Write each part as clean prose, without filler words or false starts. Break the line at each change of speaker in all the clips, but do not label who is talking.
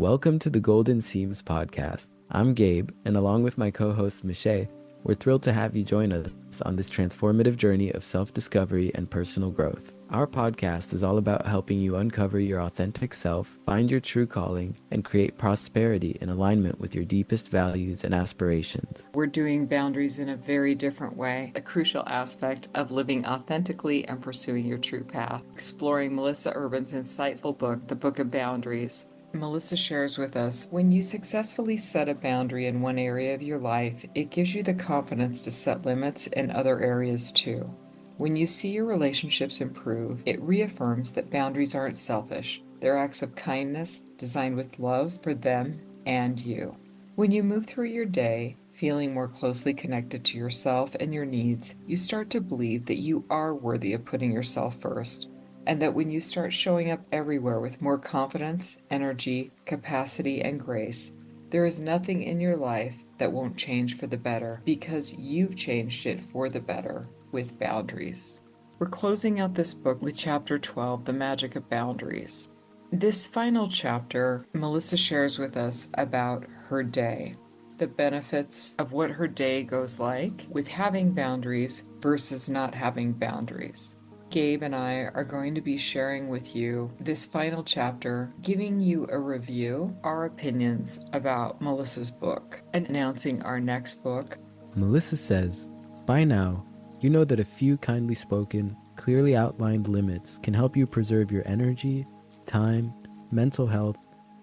Welcome to the Golden Seams podcast. I'm Gabe, and along with my co-host Michae, we're thrilled to have you join us on this transformative journey of self-discovery and personal growth. Our podcast is all about helping you uncover your authentic self, find your true calling, and create prosperity in alignment with your deepest values and aspirations.
We're doing boundaries in a very different way, a crucial aspect of living authentically and pursuing your true path. Exploring Melissa Urban's insightful book, The Book of Boundaries. Melissa shares with us, when you successfully set a boundary in one area of your life, it gives you the confidence to set limits in other areas too. When you see your relationships improve, it reaffirms that boundaries aren't selfish. They're acts of kindness designed with love for them and you. When you move through your day, feeling more closely connected to yourself and your needs, you start to believe that you are worthy of putting yourself first. And that when you start showing up everywhere with more confidence, energy, capacity, and grace, there is nothing in your life that won't change for the better because you've changed it for the better with boundaries. We're closing out this book with Chapter 12, The Magic of Boundaries. This final chapter, Melissa shares with us about her day, the benefits of what her day goes like with having boundaries versus not having boundaries. Gabe and I are going to be sharing with you this final chapter, giving you a review, our opinions about Melissa's book, and announcing our next book.
Melissa says, by now, you know that a few kindly spoken, clearly outlined limits can help you preserve your energy, time, mental health,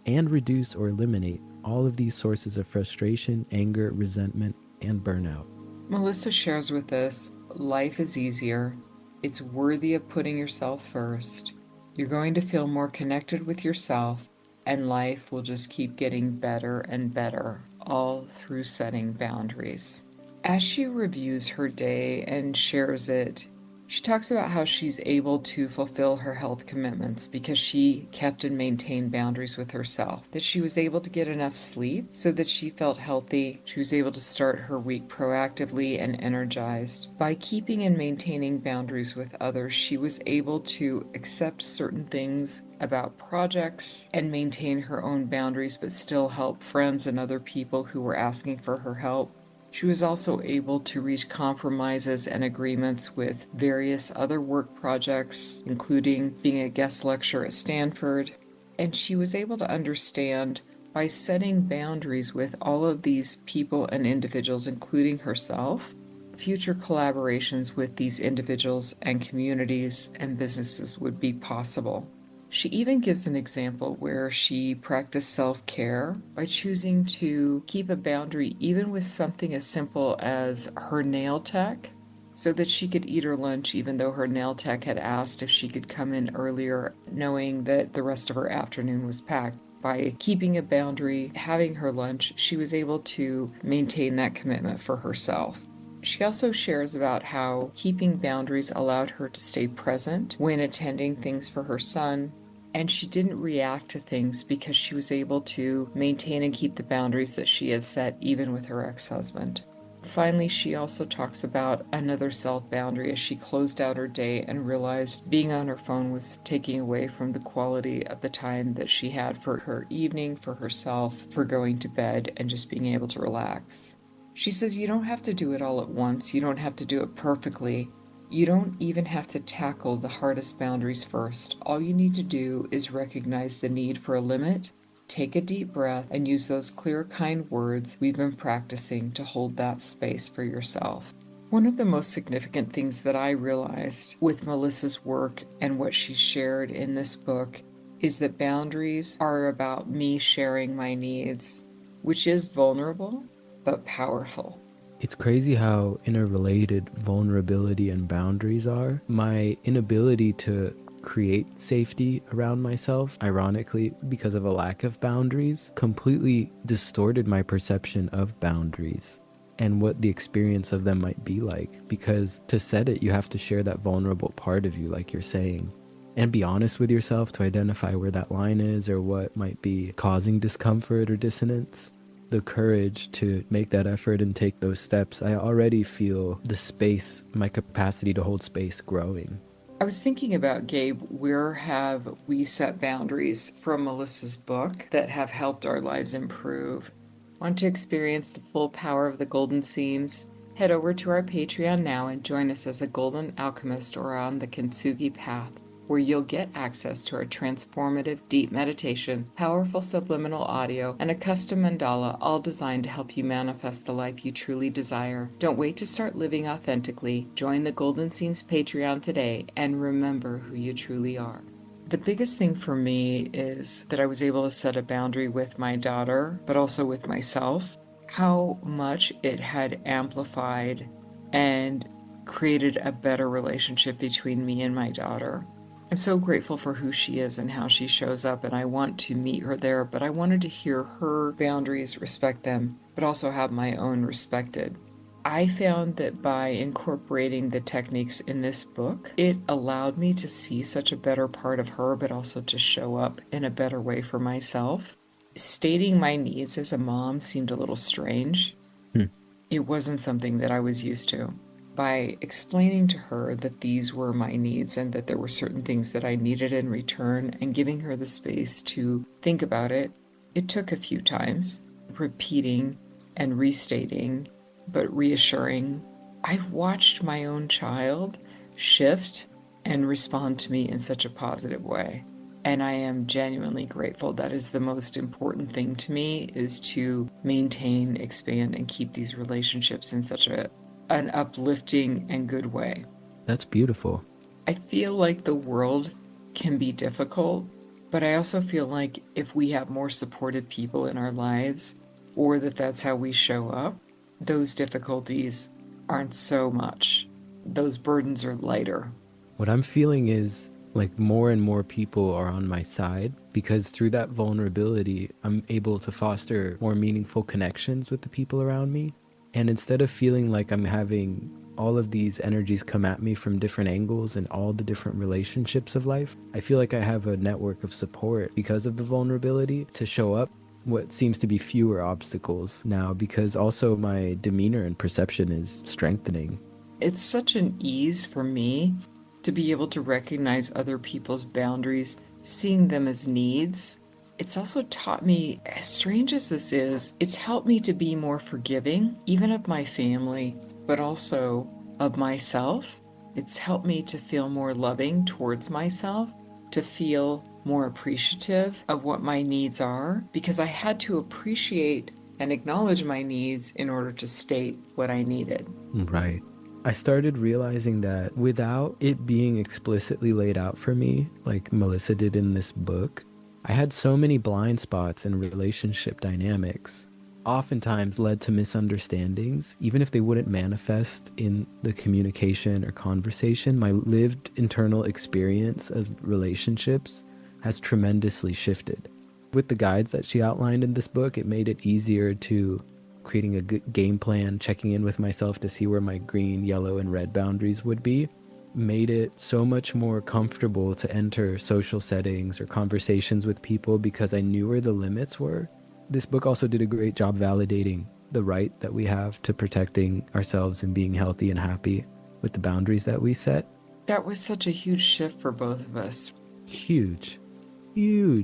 and reduce or eliminate all of these sources of frustration, anger, resentment, and burnout.
Melissa shares with us, life is easier. It's worthy of putting yourself first. You're going to feel more connected with yourself, and life will just keep getting better and better, all through setting boundaries. As she reviews her day and shares it, she talks about how she's able to fulfill her health commitments because she kept and maintained boundaries with herself, that she was able to get enough sleep so that she felt healthy. She was able to start her week proactively and energized. By keeping and maintaining boundaries with others, she was able to accept certain things about projects and maintain her own boundaries, but still help friends and other people who were asking for her help. She was also able to reach compromises and agreements with various other work projects, including being a guest lecturer at Stanford. And she was able to understand, by setting boundaries with all of these people and individuals, including herself, future collaborations with these individuals and communities and businesses would be possible. She even gives an example where she practiced self-care by choosing to keep a boundary even with something as simple as her nail tech, so that she could eat her lunch even though her nail tech had asked if she could come in earlier, knowing that the rest of her afternoon was packed. By keeping a boundary, having her lunch, she was able to maintain that commitment for herself. She also shares about how keeping boundaries allowed her to stay present when attending things for her son, and she didn't react to things because she was able to maintain and keep the boundaries that she had set even with her ex-husband. Finally, she also talks about another self-boundary as she closed out her day and realized being on her phone was taking away from the quality of the time that she had for her evening, for herself, for going to bed, and just being able to relax. She says you don't have to do it all at once. You don't have to do it perfectly. You don't even have to tackle the hardest boundaries first. All you need to do is recognize the need for a limit, take a deep breath, and use those clear, kind words we've been practicing to hold that space for yourself. One of the most significant things that I realized with Melissa's work and what she shared in this book is that boundaries are about me sharing my needs, which is vulnerable, but powerful.
It's crazy how interrelated vulnerability and boundaries are. My inability to create safety around myself, ironically, because of a lack of boundaries, completely distorted my perception of boundaries and what the experience of them might be like. Because to set it, you have to share that vulnerable part of you, like you're saying, and be honest with yourself to identify where that line is or what might be causing discomfort or dissonance. The courage to make that effort and take those steps, I already feel the space, my capacity to hold space growing.
I was thinking about, Gabe, where have we set boundaries from Melissa's book that have helped our lives improve? Want to experience the full power of the golden seams? Head over to our Patreon now and join us as a Golden Alchemist or on the Kintsugi Path, where you'll get access to our transformative deep meditation, powerful subliminal audio, and a custom mandala, all designed to help you manifest the life you truly desire. Don't wait to start living authentically. Join the Golden Seams Patreon today and remember who you truly are. The biggest thing for me is that I was able to set a boundary with my daughter, but also with myself. How much it had amplified and created a better relationship between me and my daughter. I'm so grateful for who she is and how she shows up, and I want to meet her there, but I wanted to hear her boundaries, respect them, but also have my own respected. I found that by incorporating the techniques in this book, it allowed me to see such a better part of her, but also to show up in a better way for myself. Stating my needs as a mom seemed a little strange. It wasn't something that I was used to. By explaining to her that these were my needs and that there were certain things that I needed in return and giving her the space to think about it, it took a few times, repeating and restating, but reassuring. I've watched my own child shift and respond to me in such a positive way. And I am genuinely grateful. That is the most important thing to me, is to maintain, expand, and keep these relationships in such an uplifting and good way.
That's beautiful.
I feel like the world can be difficult, but I also feel like if we have more supportive people in our lives, or that's how we show up, those difficulties aren't so much. Those burdens are lighter.
What I'm feeling is like more and more people are on my side, because through that vulnerability, I'm able to foster more meaningful connections with the people around me. And instead of feeling like I'm having all of these energies come at me from different angles and all the different relationships of life, I feel like I have a network of support because of the vulnerability to show up what seems to be fewer obstacles now, because also my demeanor and perception is strengthening.
It's such an ease for me to be able to recognize other people's boundaries, seeing them as needs. It's also taught me, as strange as this is, it's helped me to be more forgiving, even of my family, but also of myself. It's helped me to feel more loving towards myself, to feel more appreciative of what my needs are, because I had to appreciate and acknowledge my needs in order to state what I needed.
Right. I started realizing that without it being explicitly laid out for me, like Melissa did in this book, I had so many blind spots in relationship dynamics, oftentimes led to misunderstandings, even if they wouldn't manifest in the communication or conversation. My lived internal experience of relationships has tremendously shifted. With the guides that she outlined in this book, it made it easier to creating a good game plan, checking in with myself to see where my green, yellow, and red boundaries would be. Made it so much more comfortable to enter social settings or conversations with people because I knew where the limits were. This book also did a great job validating the right that we have to protecting ourselves and being healthy and happy with the boundaries that we set.
That was such a huge shift for both of us.
Huge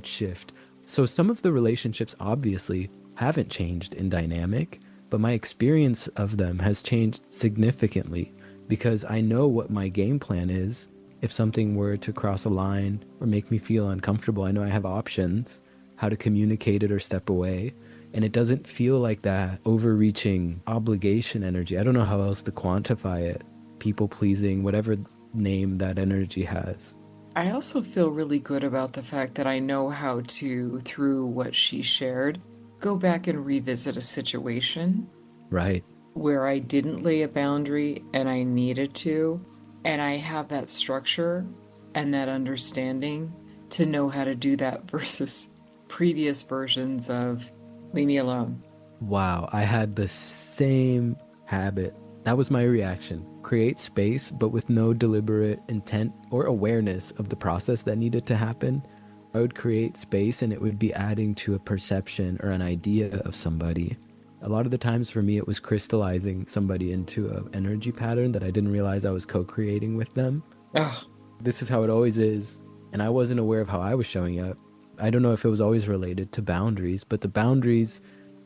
shift. So some of the relationships obviously haven't changed in dynamic, but my experience of them has changed significantly, because I know what my game plan is. If something were to cross a line or make me feel uncomfortable, I know I have options, how to communicate it or step away. And it doesn't feel like that overreaching obligation energy. I don't know how else to quantify it. People pleasing, whatever name that energy has.
I also feel really good about the fact that I know how to, through what she shared, go back and revisit a situation.
Right.
Where I didn't lay a boundary and I needed to, and I have that structure and that understanding to know how to do that versus previous versions of leave me alone.
Wow, I had the same habit. That was my reaction. Create space, but with no deliberate intent or awareness of the process that needed to happen. I would create space and it would be adding to a perception or an idea of somebody. A lot of the times for me, it was crystallizing somebody into an energy pattern that I didn't realize I was co-creating with them.
Ugh.
this is how it always is. And I wasn't aware of how I was showing up. I don't know if it was always related to boundaries, but the boundaries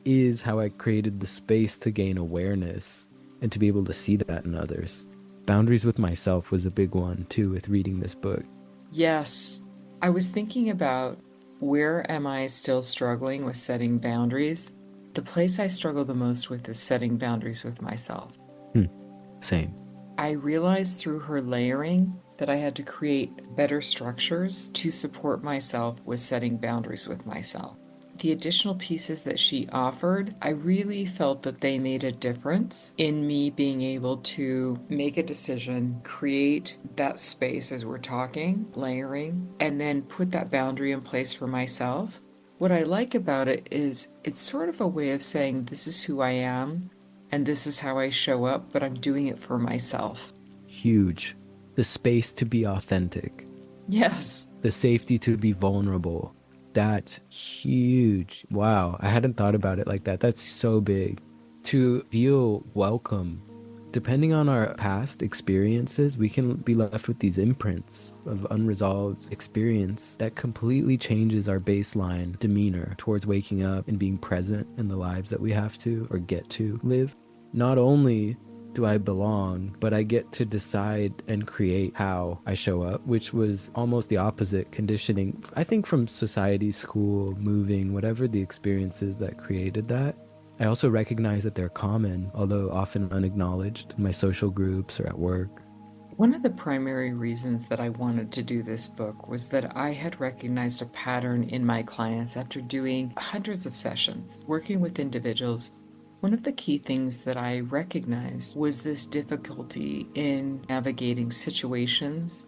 is how I created the space to gain awareness and to be able to see that in others. Boundaries with myself was a big one too with reading this book.
Yes. I was thinking about, where am I still struggling with setting boundaries? The place I struggle the most with is setting boundaries with myself.
Same.
I realized through her layering that I had to create better structures to support myself with setting boundaries with myself. The additional pieces that she offered, I really felt that they made a difference in me being able to make a decision, create that space as we're talking, layering, and then put that boundary in place for myself. What I like about it is it's sort of a way of saying, this is who I am and this is how I show up, but I'm doing it for myself.
Huge. The space to be authentic,
Yes.
the safety to be vulnerable. That's huge. Wow. I hadn't thought about it like that. That's so big. To feel welcome. Depending on our past experiences, we can be left with these imprints of unresolved experience that completely changes our baseline demeanor towards waking up and being present in the lives that we have to or get to live. Not only do I belong, but I get to decide and create how I show up, which was almost the opposite conditioning, I think, from society, school, moving, whatever the experiences that created that. I also recognize that they're common, although often unacknowledged in my social groups or at work.
One of the primary reasons that I wanted to do this book was that I had recognized a pattern in my clients after doing hundreds of sessions, working with individuals. One of the key things that I recognized was this difficulty in navigating situations,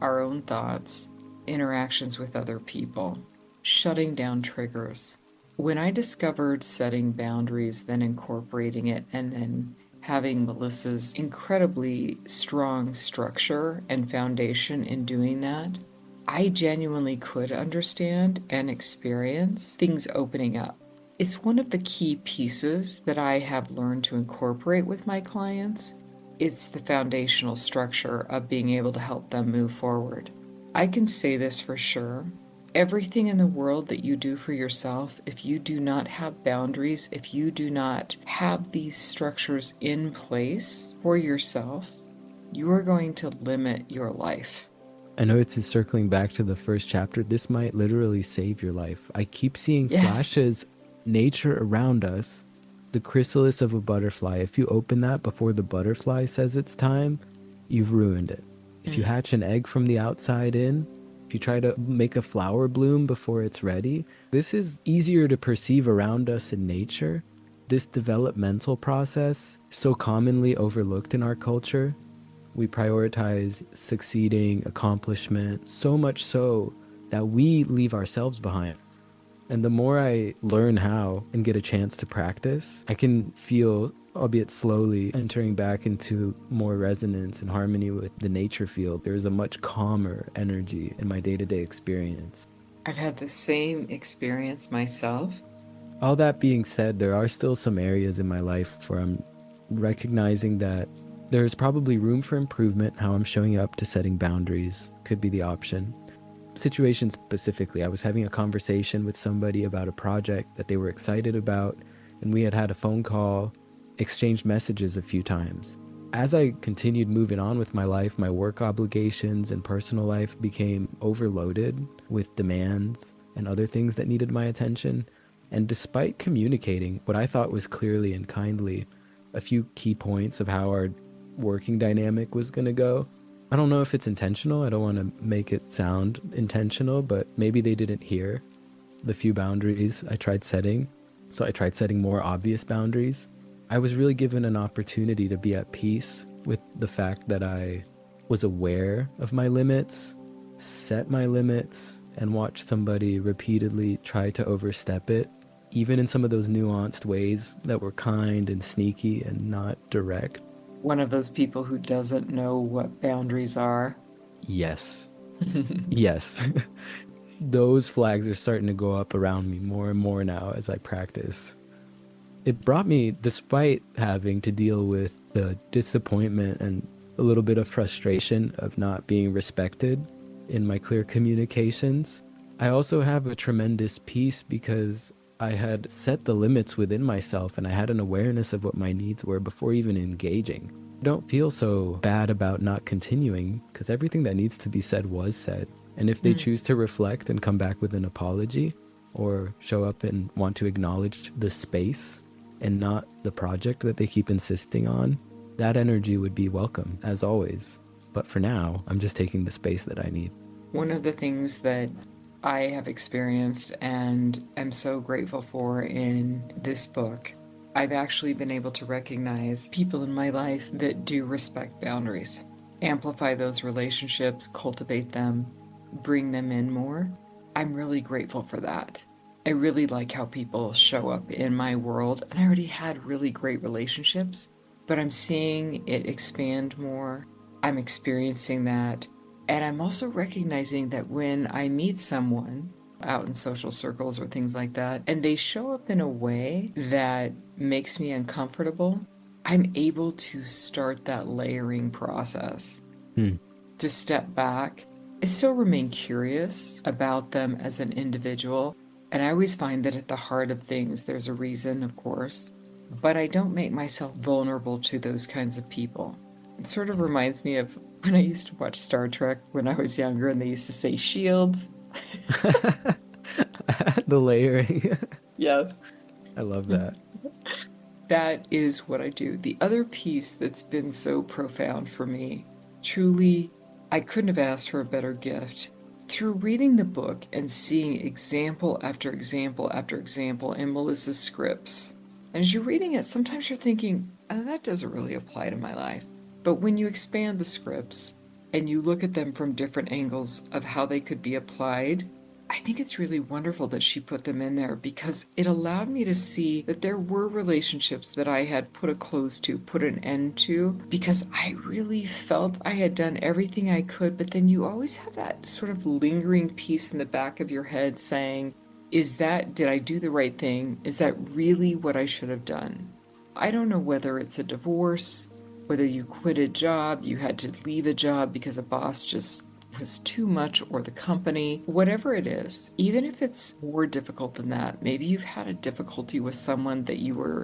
our own thoughts, interactions with other people, shutting down triggers. When I discovered setting boundaries, then incorporating it, and then having Melissa's incredibly strong structure and foundation in doing that, I genuinely could understand and experience things opening up. It's one of the key pieces that I have learned to incorporate with my clients. It's the foundational structure of being able to help them move forward. I can say this for sure. Everything in the world that you do for yourself, if you do not have boundaries, if you do not have these structures in place for yourself, you are going to limit your life.
I know it's circling back to the first chapter. This might literally save your life. I keep seeing flashes, nature around us, the chrysalis of a butterfly. If you open that before the butterfly says it's time, you've ruined it. If you hatch an egg from the outside in, if you try to make a flower bloom before it's ready, this is easier to perceive around us in nature. This developmental process, so commonly overlooked in our culture. We prioritize succeeding, accomplishment, so much so that we leave ourselves behind. And the more I learn how and get a chance to practice, I can feel, albeit slowly, entering back into more resonance and harmony with the nature field. There's a much calmer energy in my day-to-day experience.
I've had the same experience myself.
All that being said, there are still some areas in my life where I'm recognizing that there's probably room for improvement. How I'm showing up to setting boundaries could be the option. Situation specifically, I was having a conversation with somebody about a project that they were excited about, and we had a phone call, exchanged messages a few times. As I continued moving on with my life, my work obligations and personal life became overloaded with demands and other things that needed my attention. And despite communicating what I thought was clearly and kindly a few key points of how our working dynamic was going to go, I don't know if it's intentional. I don't want to make it sound intentional, but maybe they didn't hear the few boundaries I tried setting. So I tried setting more obvious boundaries. I was really given an opportunity to be at peace with the fact that I was aware of my limits, set my limits, and watch somebody repeatedly try to overstep it, even in some of those nuanced ways that were kind and sneaky and not direct.
One of those people who doesn't know what boundaries are.
Yes. Yes. Those flags are starting to go up around me more and more now as I practice. It brought me, despite having to deal with the disappointment and a little bit of frustration of not being respected in my clear communications. I also have a tremendous peace because I had set the limits within myself and I had an awareness of what my needs were before even engaging. I don't feel so bad about not continuing because everything that needs to be said was said. And if they choose to reflect and come back with an apology or show up and want to acknowledge the space and not the project that they keep insisting on, that energy would be welcome, as always. But for now, I'm just taking the space that I need.
One of the things that I have experienced and am so grateful for in this book, I've actually been able to recognize people in my life that do respect boundaries, amplify those relationships, cultivate them, bring them in more. I'm really grateful for that. I really like how people show up in my world, and I already had really great relationships, but I'm seeing it expand more. I'm experiencing that. And I'm also recognizing that when I meet someone out in social circles or things like that, and they show up in a way that makes me uncomfortable, I'm able to start that layering process. To step back. I still remain curious about them as an individual, and I always find that at the heart of things, there's a reason, of course, but I don't make myself vulnerable to those kinds of people. It sort of reminds me of when I used to watch Star Trek when I was younger and they used to say shields.
The layering.
Yes.
I love that.
That is what I do. The other piece that's been so profound for me, truly, I couldn't have asked for a better gift. Through reading the book and seeing example after example after example in Melissa's scripts, and as you're reading it, sometimes you're thinking, oh, that doesn't really apply to my life. But when you expand the scripts and you look at them from different angles of how they could be applied, I think it's really wonderful that she put them in there because it allowed me to see that there were relationships that I had put a close to, put an end to, because I really felt I had done everything I could, but then you always have that sort of lingering piece in the back of your head saying, did I do the right thing? Is that really what I should have done? I don't know whether it's a divorce, whether you quit a job, you had to leave a job because a boss just was too much, or the company, whatever it is, even if it's more difficult than that, maybe you've had a difficulty with someone that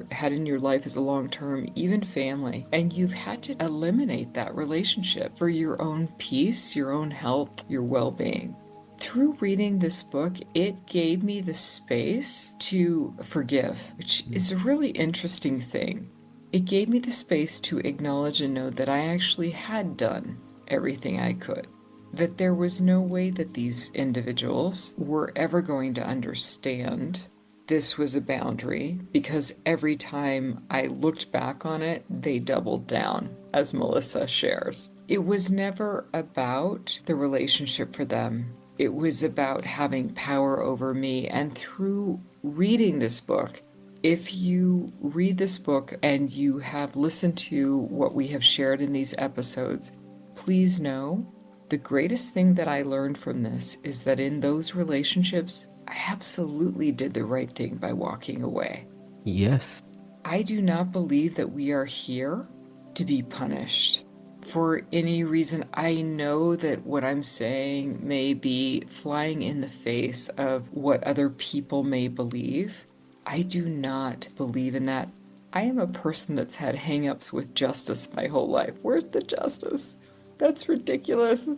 had in your life as a long-term, even family, and you've had to eliminate that relationship for your own peace, your own health, your well-being. Through reading this book, it gave me the space to forgive, which is a really interesting thing. It gave me the space to acknowledge and know that I actually had done everything I could. That there was no way that these individuals were ever going to understand this was a boundary, because every time I looked back on it, they doubled down, as Melissa shares. It was never about the relationship for them. It was about having power over me. And through reading this book, if you read this book and you have listened to what we have shared in these episodes, please know the greatest thing that I learned from this is that in those relationships, I absolutely did the right thing by walking away.
Yes.
I do not believe that we are here to be punished for any reason. I know that what I'm saying may be flying in the face of what other people may believe. I do not believe in that. I am a person that's had hang-ups with justice my whole life. Where's the justice? That's ridiculous.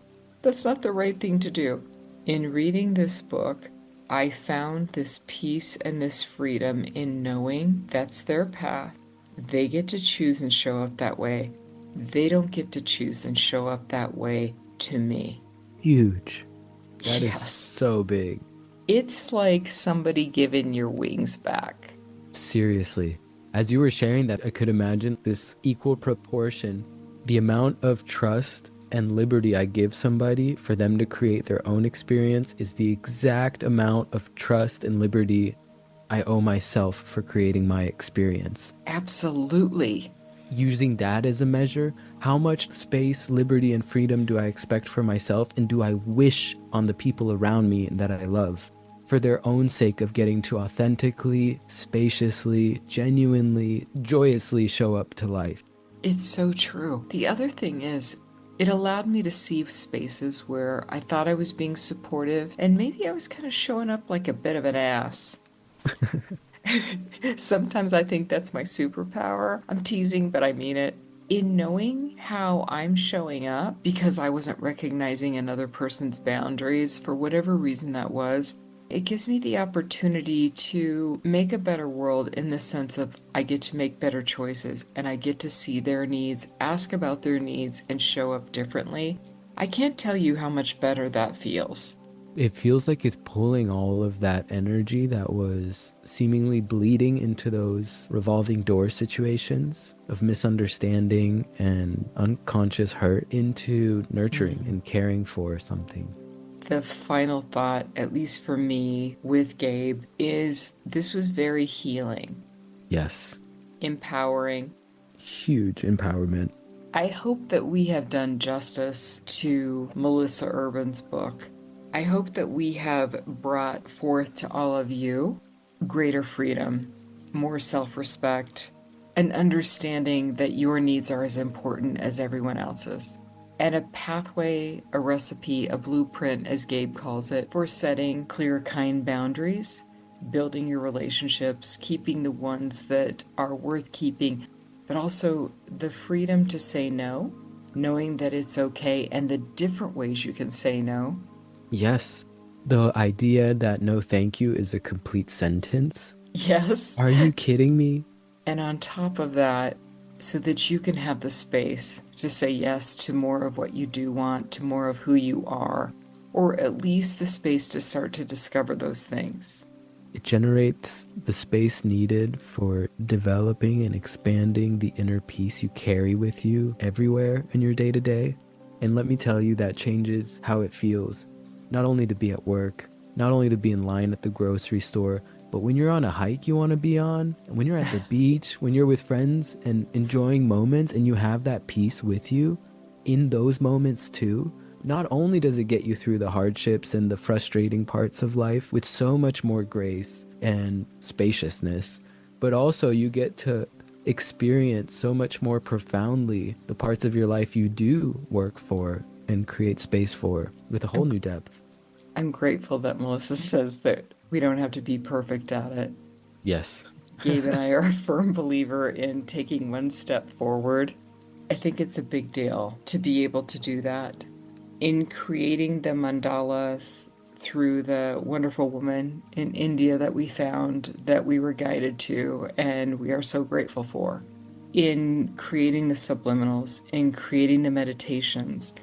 That's not the right thing to do. In reading this book, I found this peace and this freedom in knowing that's their path. They get to choose and show up that way. They don't get to choose and show up that way to me.
Huge. That is
Yes.
so big.
It's like somebody giving your wings back.
Seriously. As you were sharing that, I could imagine this equal proportion. The amount of trust and liberty I give somebody for them to create their own experience is the exact amount of trust and liberty I owe myself for creating my experience.
Absolutely.
Using that as a measure, how much space, liberty, and freedom do I expect for myself, and do I wish on the people around me that I love, for their own sake of getting to authentically, spaciously, genuinely, joyously show up to life?
It's so true. The other thing is, it allowed me to see spaces where I thought I was being supportive, and maybe I was kind of showing up like a bit of an ass. Sometimes I think that's my superpower. I'm teasing, but I mean it. In knowing how I'm showing up because I wasn't recognizing another person's boundaries for whatever reason that was, it gives me the opportunity to make a better world in the sense of I get to make better choices and I get to see their needs, ask about their needs, and show up differently. I can't tell you how much better that feels.
It feels like it's pulling all of that energy that was seemingly bleeding into those revolving door situations of misunderstanding and unconscious hurt into nurturing and caring for something.
The final thought, at least for me with Gabe, is this was very healing,
Yes,
empowering.
huge empowerment.
I hope that we have done justice to Melissa Urban's book. I hope that we have brought forth to all of you greater freedom, more self respect, an understanding that your needs are as important as everyone else's, and a pathway, a recipe, a blueprint, as Gabe calls it, for setting clear, kind boundaries, building your relationships, keeping the ones that are worth keeping, but also the freedom to say no, knowing that it's okay, and the different ways you can say no.
Yes, the idea that no thank you is a complete sentence.
Yes.
Are you kidding me?
And on top of that, so that you can have the space to say yes to more of what you do want, to more of who you are, or at least the space to start to discover those things.
It generates the space needed for developing and expanding the inner peace you carry with you everywhere in your day to day. And let me tell you, that changes how it feels. Not only to be at work, not only to be in line at the grocery store, but when you're on a hike you want to be on, when you're at the beach, when you're with friends and enjoying moments and you have that peace with you in those moments too, not only does it get you through the hardships and the frustrating parts of life with so much more grace and spaciousness, but also you get to experience so much more profoundly the parts of your life you do work for and create space for with a whole new depth.
I'm grateful that Melissa says that we don't have to be perfect at it.
Yes.
Gabe and I are a firm believer in taking one step forward. I think it's a big deal to be able to do that. In creating the mandalas through the wonderful woman in India that we found, that we were guided to, and we are so grateful for. In creating the subliminals, in creating the meditations,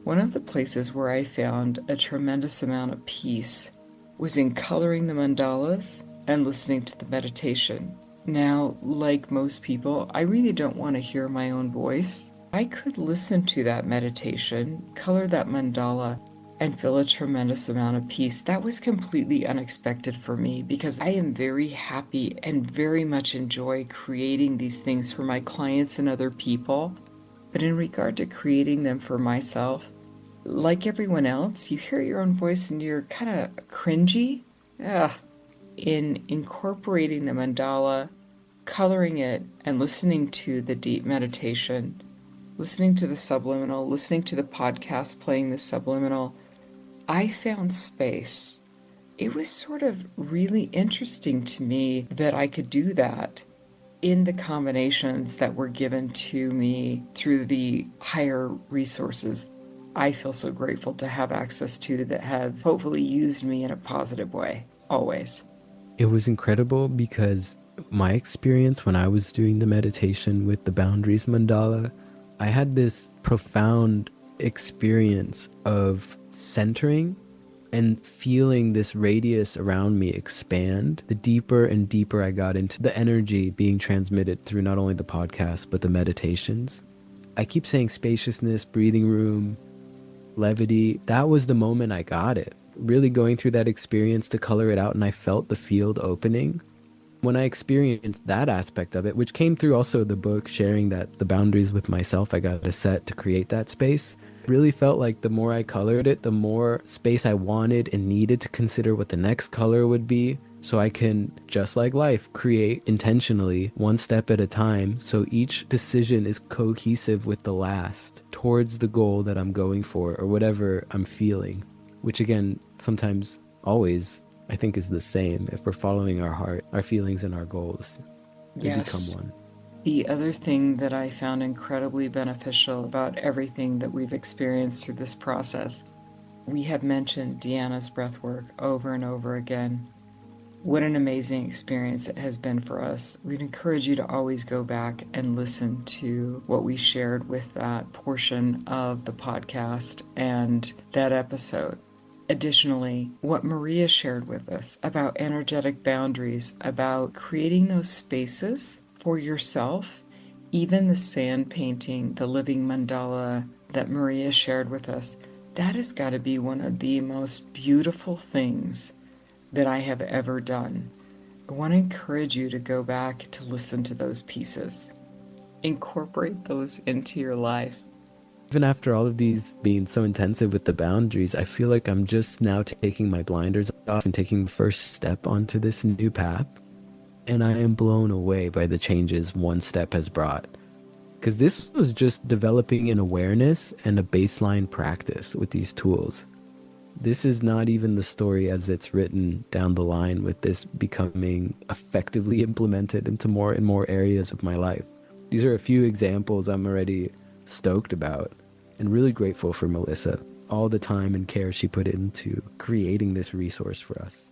one of the places where I found a tremendous amount of peace was in coloring the mandalas and listening to the meditation. Now, like most people, I really don't want to hear my own voice. I could listen to that meditation, color that mandala, and feel a tremendous amount of peace. That was completely unexpected for me because I am very happy and very much enjoy creating these things for my clients and other people. But in regard to creating them for myself, like everyone else, you hear your own voice and you're kind of cringy. Ugh. In incorporating the mandala, coloring it, and listening to the deep meditation, listening to the subliminal, listening to the podcast playing the subliminal, I found space. It was sort of really interesting to me that I could do that in the combinations that were given to me through the higher resources I feel so grateful to have access to that have hopefully used me in a positive way, always.
It was incredible because my experience when I was doing the meditation with the Boundaries mandala, I had this profound experience of centering and feeling this radius around me expand. The deeper and deeper I got into the energy being transmitted through not only the podcast, but the meditations. I keep saying spaciousness, breathing room, levity. That was the moment I got it. Really going through that experience to color it out, and I felt the field opening. When I experienced that aspect of it, which came through also the book, sharing that the boundaries with myself, I got a set to create that space. It really felt like the more I colored it, the more space I wanted and needed to consider what the next color would be. So I can, just like life, create intentionally one step at a time so each decision is cohesive with the last towards the goal that I'm going for or whatever I'm feeling, which again, sometimes, always, I think is the same. If we're following our heart, our feelings and our goals, they become
Yes.
one.
The other thing that I found incredibly beneficial about everything that we've experienced through this process, we have mentioned Deanna's breathwork over and over again. What an amazing experience it has been for us. We'd encourage you to always go back and listen to what we shared with that portion of the podcast and that episode. Additionally, what Maria shared with us about energetic boundaries, about creating those spaces for yourself, even the sand painting, the living mandala that Maria shared with us, that has got to be one of the most beautiful things that I have ever done. I want to encourage you to go back to listen to those pieces. Incorporate those into your life.
Even after all of these being so intensive with the boundaries, I feel like I'm just now taking my blinders off and taking the first step onto this new path. And I am blown away by the changes one step has brought. Because this was just developing an awareness and a baseline practice with these tools. This is not even the story as it's written down the line, with this becoming effectively implemented into more and more areas of my life. These are a few examples I'm already stoked about and really grateful for Melissa, all the time and care she put into creating this resource for us.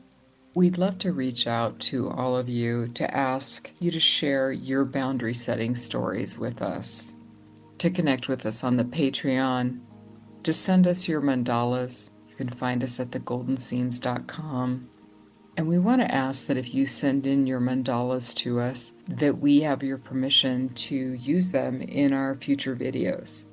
We'd love to reach out to all of you to ask you to share your boundary setting stories with us, to connect with us on the Patreon, to send us your mandalas. You can find us at thegoldenseams.com. And we want to ask that if you send in your mandalas to us, that we have your permission to use them in our future videos.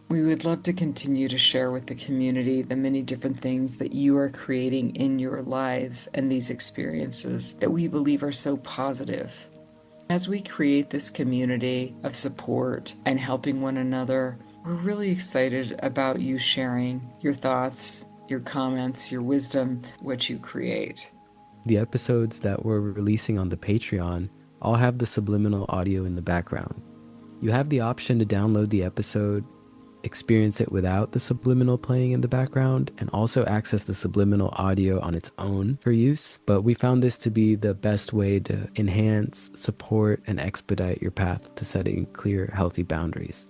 We would love to continue to share with the community the many different things that you are creating in your lives and these experiences that we believe are so positive. As we create this community of support and helping one another, we're really excited about you sharing your thoughts, your comments, your wisdom, what you create.
The episodes that we're releasing on the Patreon all have the subliminal audio in the background. You have the option to download the episode, experience it without the subliminal playing in the background, and also access the subliminal audio on its own for use. But we found this to be the best way to enhance, support, and expedite your path to setting clear, healthy boundaries.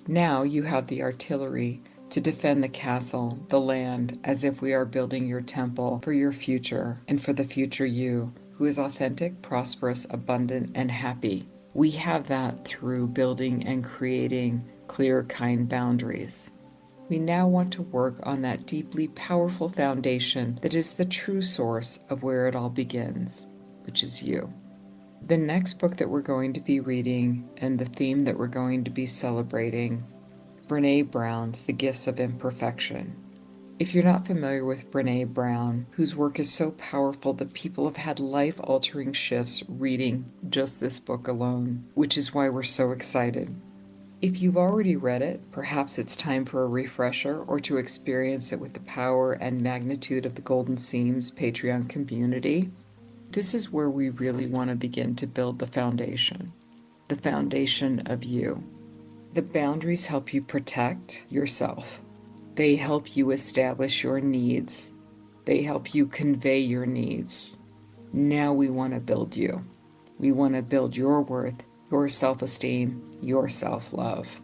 Now you have the artillery to defend the castle, the land, as if we are building your temple for your future and for the future you, who is authentic, prosperous, abundant, and happy. We have that through building and creating clear, kind boundaries. We now want to work on that deeply powerful foundation that is the true source of where it all begins, which is you. The next book that we're going to be reading and the theme that we're going to be celebrating, Brené Brown's The Gifts of Imperfection. If you're not familiar with Brené Brown, whose work is so powerful that people have had life-altering shifts reading just this book alone, which is why we're so excited. If you've already read it, perhaps it's time for a refresher or to experience it with the power and magnitude of the Golden Seams Patreon community. This is where we really want to begin to build the foundation of you. The boundaries help you protect yourself. They help you establish your needs. They help you convey your needs. Now we want to build you. We want to build your worth, your self-esteem, your self-love.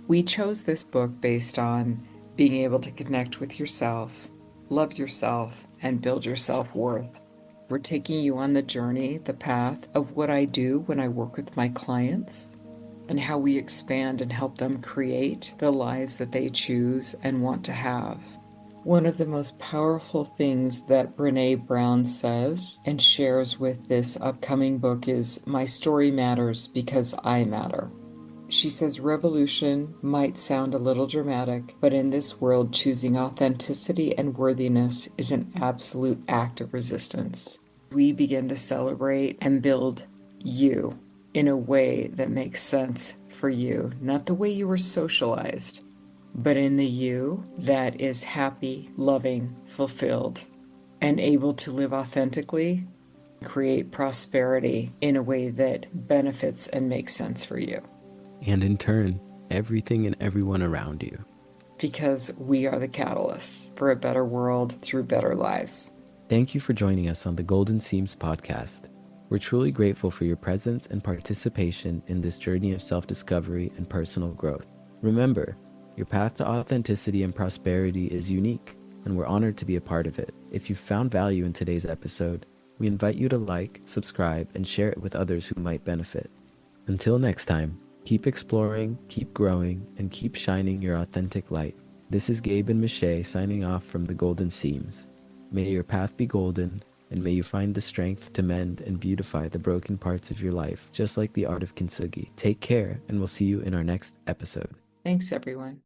We chose this book based on being able to connect with yourself, love yourself, and build your self-worth. We're taking you on the journey, the path of what I do when I work with my clients and how we expand and help them create the lives that they choose and want to have. One of the most powerful things that Brené Brown says and shares with this upcoming book is, "My story matters because I matter." She says revolution might sound a little dramatic, but in this world, choosing authenticity and worthiness is an absolute act of resistance. We begin to celebrate and build you in a way that makes sense for you, not the way you were socialized, but in the you that is happy, loving, fulfilled, and able to live authentically. create prosperity in a way that benefits and makes sense for you.
And in turn, everything and everyone around you.
Because we are the catalysts for a better world through better lives.
Thank you for joining us on the Golden Seams podcast. We're truly grateful for your presence and participation in this journey of self-discovery and personal growth. Remember, your path to authenticity and prosperity is unique, and we're honored to be a part of it. If you found value in today's episode, we invite you to like, subscribe, and share it with others who might benefit. Until next time, keep exploring, keep growing, and keep shining your authentic light. This is Gabe and Michae signing off from the Golden Seams. May your path be golden, and may you find the strength to mend and beautify the broken parts of your life, just like the art of Kintsugi. Take care, and we'll see you in our next episode.
Thanks, everyone.